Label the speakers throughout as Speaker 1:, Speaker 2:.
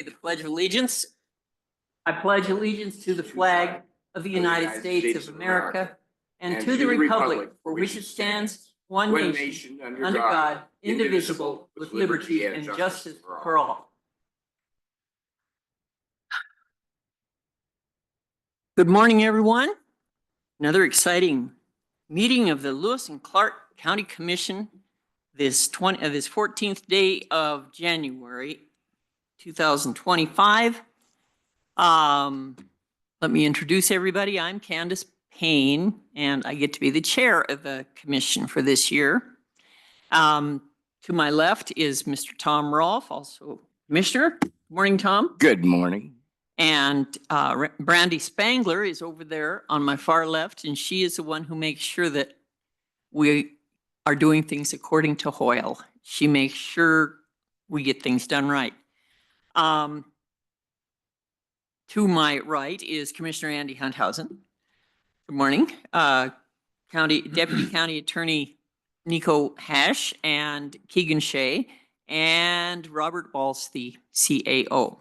Speaker 1: The Pledge of Allegiance. I pledge allegiance to the flag of the United States of America and to the republic for which it stands, one nation, under God, indivisible, with liberty and justice for all. Good morning, everyone. Another exciting meeting of the Lewis and Clark County Commission this 14th day of January 2025. Let me introduce everybody. I'm Candace Payne, and I get to be the chair of the commission for this year. To my left is Mr. Tom Rolfe, also commissioner. Good morning, Tom.
Speaker 2: Good morning.
Speaker 1: And Brandi Spangler is over there on my far left, and she is the one who makes sure that we are doing things according to Hoyle. She makes sure we get things done right. To my right is Commissioner Andy Hunthausen. Good morning. Deputy County Attorney Nico Hash and Keegan Shea and Robert Baltz, the CAO.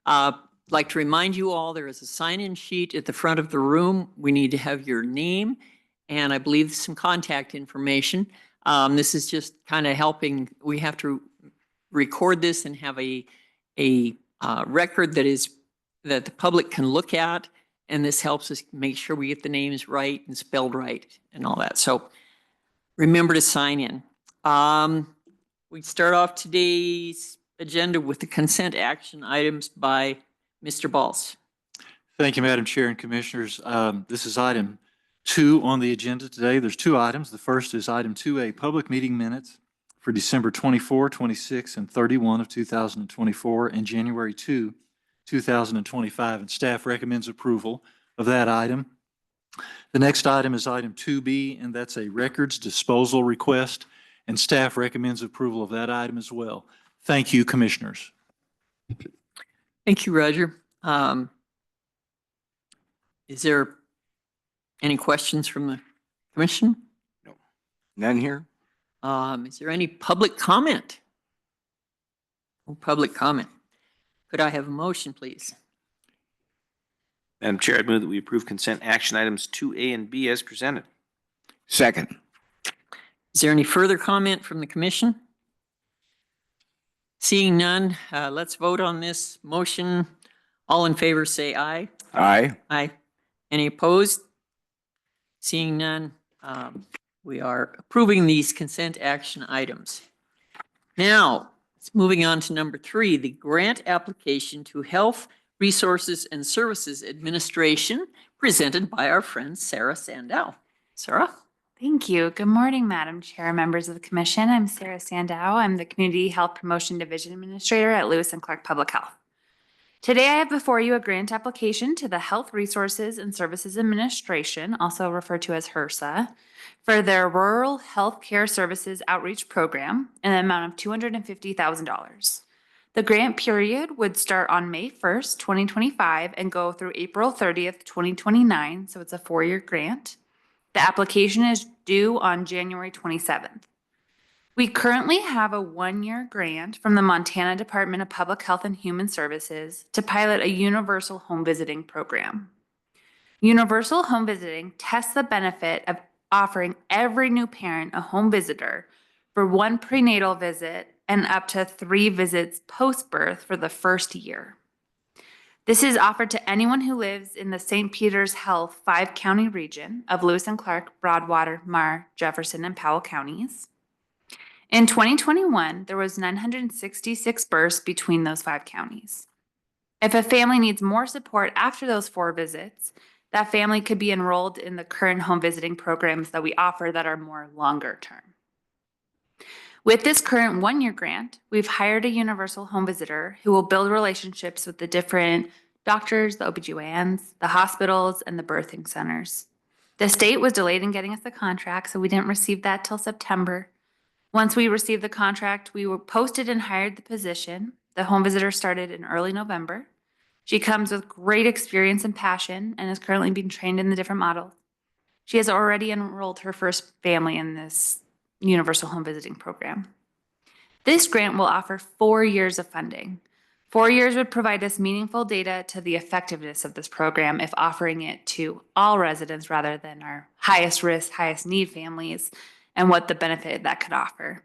Speaker 1: I'd like to remind you all there is a sign-in sheet at the front of the room. We need to have your name and I believe some contact information. This is just kind of helping. We have to record this and have a record that the public can look at, and this helps us make sure we get the names right and spelled right and all that. So remember to sign in. We start off today's agenda with the consent action items by Mr. Baltz.
Speaker 3: Thank you, Madam Chair and Commissioners. This is item 2 on the agenda today. There's 2 items. The first is item 2A, public meeting minutes for December 24, 26, and 31 of 2024 and January 2, 2025, and staff recommends approval of that item. The next item is item 2B, and that's a records disposal request, and staff recommends approval of that item as well. Thank you, Commissioners.
Speaker 1: Thank you, Roger. Is there any questions from the commission?
Speaker 2: No. None here.
Speaker 1: Is there any public comment? No public comment. Could I have a motion, please?
Speaker 4: Madam Chair, I'd move that we approve consent action items 2A and B as presented.
Speaker 2: Second.
Speaker 1: Is there any further comment from the commission? Seeing none, let's vote on this motion. All in favor say aye.
Speaker 2: Aye.
Speaker 1: Aye. Any opposed? Seeing none, we are approving these consent action items. Now, moving on to number 3, the grant application to Health Resources and Services Administration, presented by our friend Sarah Sandau. Sarah?
Speaker 5: Thank you. Good morning, Madam Chair, members of the Commission. I'm Sarah Sandau. I'm the Community Health Promotion Division Administrator at Lewis and Clark Public Health. Today, I have before you a grant application to the Health Resources and Services Administration, also referred to as HRSA, for their Rural Health Care Services Outreach Program in an amount of $250,000. The grant period would start on May 1st, 2025 and go through April 30th, 2029, so it's a 4-year grant. The application is due on January 27th. We currently have a 1-year grant from the Montana Department of Public Health and Human Services to pilot a universal home visiting program. Universal home visiting tests the benefit of offering every new parent a home visitor for 1 prenatal visit and up to 3 visits post-birth for the first year. This is offered to anyone who lives in the St. Peter's Health 5-county region of Lewis and Clark, Broadwater, Marr, Jefferson, and Powell counties. In 2021, there was 966 births between those 5 counties. If a family needs more support after those 4 visits, that family could be enrolled in the current home visiting programs that we offer that are more longer term. With this current 1-year grant, we've hired a universal home visitor who will build relationships with the different doctors, the OBGYNs, the hospitals, and the birthing centers. The state was delayed in getting us the contract, so we didn't receive that till September. Once we received the contract, we were posted and hired the position. The home visitor started in early November. She comes with great experience and passion and is currently being trained in the different models. She has already enrolled her first family in this universal home visiting program. This grant will offer 4 years of funding. 4 years would provide us meaningful data to the effectiveness of this program if offering it to all residents rather than our highest risk, highest need families, and what the benefit that could offer.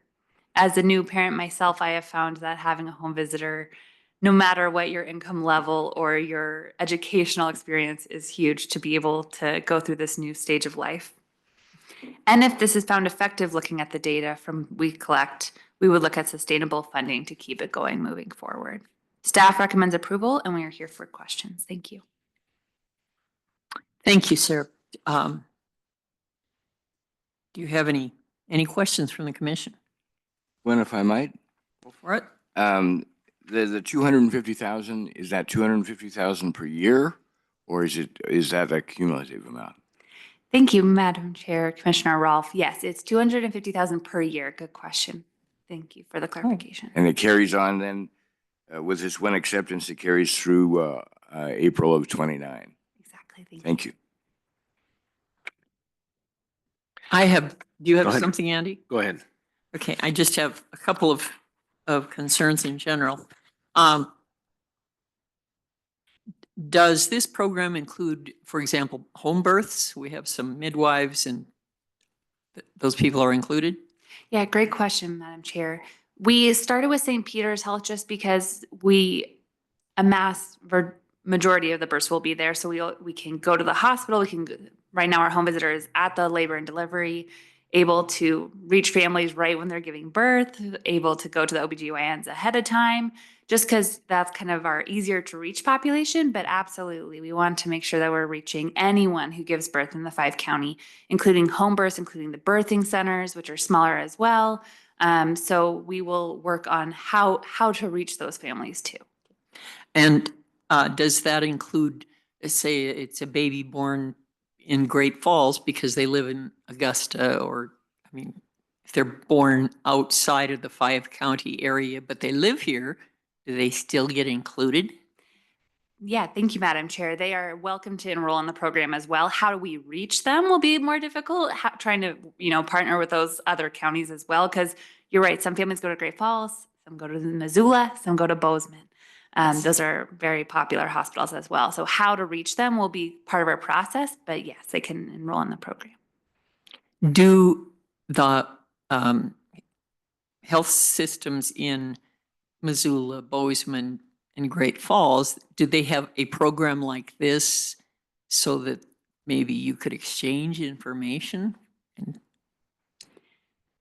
Speaker 5: As a new parent myself, I have found that having a home visitor, no matter what your income level or your educational experience, is huge to be able to go through this new stage of life. And if this is found effective, looking at the data from we collect, we would look at sustainable funding to keep it going moving forward. Staff recommends approval, and we are here for questions. Thank you.
Speaker 1: Thank you, Sarah. Do you have any questions from the commission?
Speaker 2: Gwen, if I might,
Speaker 1: Go for it.
Speaker 2: the 250,000, is that 250,000 per year? Or is that a cumulative amount?
Speaker 5: Thank you, Madam Chair, Commissioner Rolfe. Yes, it's 250,000 per year. Good question. Thank you for the clarification.
Speaker 2: And it carries on then, with this one acceptance, it carries through April of 29.
Speaker 5: Exactly.
Speaker 2: Thank you.
Speaker 1: Do you
Speaker 4: Go
Speaker 1: have
Speaker 4: ahead.
Speaker 1: something, Andy?
Speaker 4: Go ahead.
Speaker 1: Okay, I just have a couple of concerns in general. Does this program include, for example, home births? We have some midwives and those people are included?
Speaker 5: Yeah, great question, Madam Chair. We started with St. Peter's Health just because a majority of the births will be there. So we can go to the hospital. Right now our home visitor is at the labor and delivery, able to reach families right when they're giving birth, able to go to the OBGYNs ahead of time, just because that's kind of our easier to reach population. But absolutely, we want to make sure that we're reaching anyone who gives birth in the 5-county, including home births, including the birthing centers, which are smaller as well. So we will work on how to reach those families too.
Speaker 1: And does that include, say, it's a baby born in Great Falls because they live in Augusta, or, I mean, if they're born outside of the 5-county area, but they live here, do they still get included?
Speaker 5: Yeah, thank you, Madam Chair. They are welcome to enroll in the program as well. How do we reach them will be more difficult, trying to, partner with those other counties as well, because you're right, some families go to Great Falls, some go to Missoula, some go to Bozeman. Those are very popular hospitals as well. So how to reach them will be part of our process, but yes, they can enroll in the program.
Speaker 1: Do the health systems in Missoula, Bozeman, and Great Falls, do they have a program like this so that maybe you could exchange information and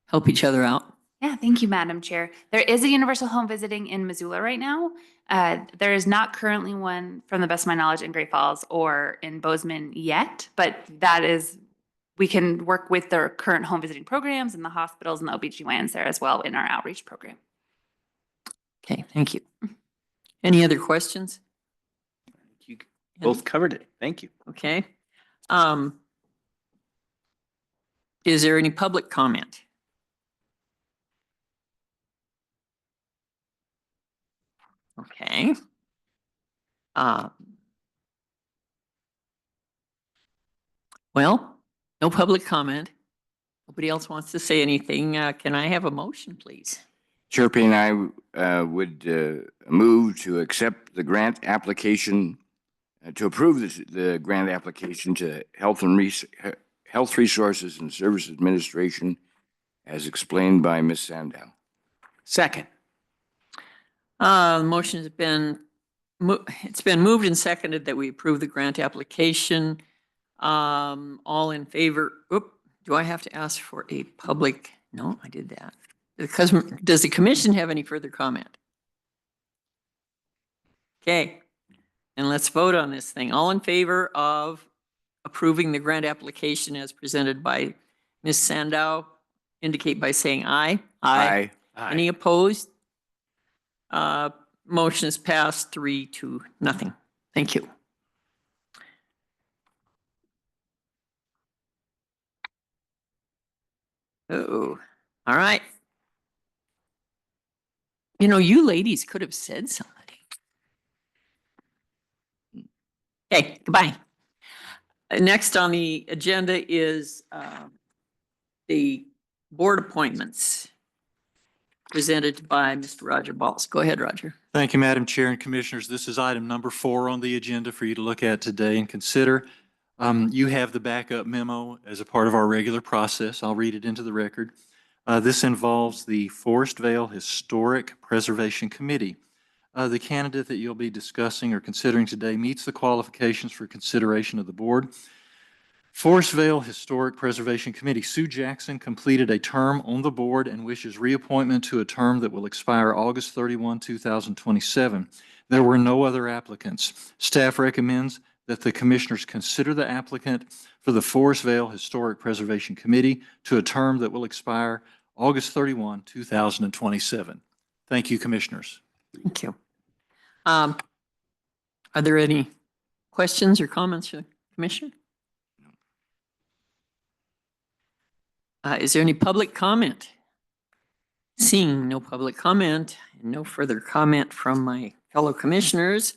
Speaker 1: help each other out?
Speaker 5: Yeah, thank you, Madam Chair. There is a universal home visiting in Missoula right now. There is not currently one, from the best of my knowledge, in Great Falls or in Bozeman yet, but we can work with their current home visiting programs and the hospitals and the OBGYNs there as well in our outreach program.
Speaker 1: Okay, thank you. Any other questions?
Speaker 4: You both covered it. Thank you.
Speaker 1: Okay. Is there any public comment? Okay. Well, no public comment. Nobody else wants to say anything. Can I have a motion, please?
Speaker 2: Chair Payne, I would move to accept the grant application, to approve the grant application to Health Resources and Service Administration as explained by Ms. Sandau.
Speaker 4: Second.
Speaker 1: The motion has been, it's been moved and seconded that we approve the grant application. All in favor, do I have to ask for a public? No, I did that. Does the commission have any further comment? Okay, and let's vote on this thing. All in favor of approving the grant application as presented by Ms. Sandau, indicate by saying aye.
Speaker 2: Aye.
Speaker 1: Any opposed? Motion is passed 3-0. Thank you. Oh, all right. You ladies could have said something. Okay, goodbye. Next on the agenda is the board appointments presented by Mr. Roger Baltz. Go ahead, Roger.
Speaker 3: Thank you, Madam Chair and Commissioners. This is item number 4 on the agenda for you to look at today and consider. You have the backup memo as a part of our regular process. I'll read it into the record. This involves the Forestvale Historic Preservation Committee. The candidate that you'll be discussing or considering today meets the qualifications for consideration of the board. Forestvale Historic Preservation Committee. Sue Jackson completed a term on the board and wishes reappointment to a term that will expire August 31, 2027. There were no other applicants. Staff recommends that the commissioners consider the applicant for the Forestvale Historic Preservation Committee to a term that will expire August 31, 2027. Thank you, commissioners.
Speaker 1: Thank you. Are there any questions or comments for the commissioner? Is there any public comment? Seeing no public comment and no further comment from my fellow commissioners,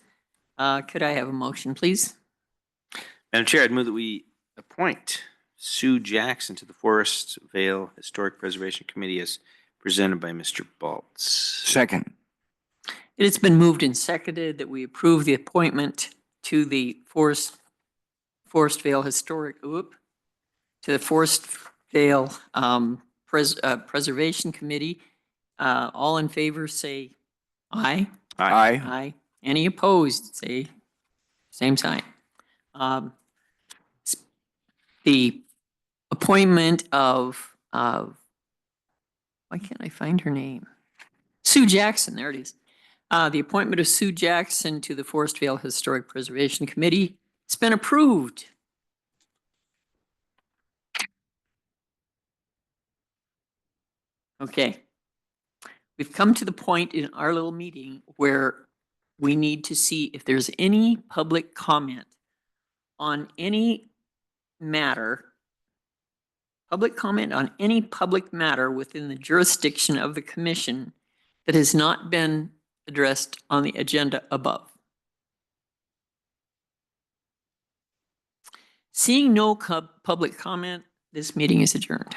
Speaker 1: could I have a motion, please?
Speaker 4: Madam Chair, I'd move that we appoint Sue Jackson to the Forestvale Historic Preservation Committee as presented by Mr. Baltz.
Speaker 2: Second.
Speaker 1: It has been moved and seconded that we approve the appointment to the Forestvale Historic, to the Forestvale Preservation Committee. All in favor, say aye.
Speaker 2: Aye.
Speaker 1: Aye. Any opposed, say same sign. The appointment of, why can't I find her name? Sue Jackson, there it is. The appointment of Sue Jackson to the Forestvale Historic Preservation Committee has been approved. Okay. We've come to the point in our little meeting where we need to see if there's any public comment on any matter, public comment on any public matter within the jurisdiction of the commission that has not been addressed on the agenda above. Seeing no public comment, this meeting is adjourned.